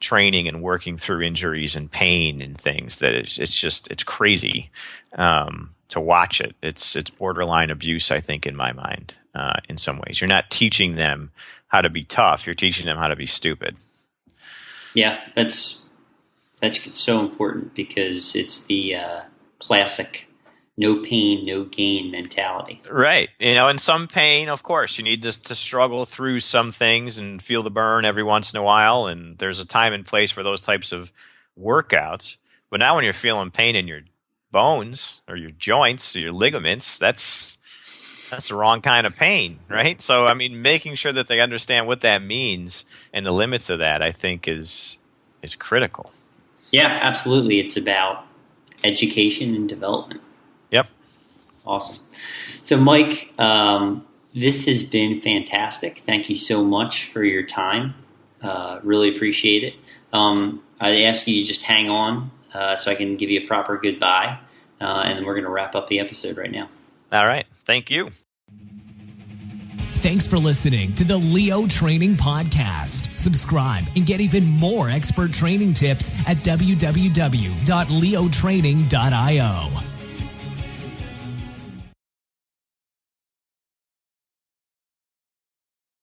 training and working through injuries and pain and things that it's crazy to watch it. It's borderline abuse, I think, in my mind. In some ways, you're not teaching them how to be tough. You're teaching them how to be stupid. Yeah, that's so important, because it's the classic no pain, no gain mentality. Right. And some pain, of course, you need to struggle through some things and feel the burn every once in a while. And there's a time and place for those types of workouts. But now when you're feeling pain in your bones or your joints or your ligaments, that's the wrong kind of pain, right? So, I mean, making sure that they understand what that means and the limits of that, I think, is critical. Yeah, absolutely. It's about education and development. Yep. Awesome. So, Mike, this has been fantastic. Thank you so much for your time. Really appreciate it. I ask you to just hang on so I can give you a proper goodbye, and we're going to wrap up the episode right now. All right. Thank you. Thanks for listening to the Leo Training Podcast. Subscribe and get even more expert training tips at www.leotraining.io.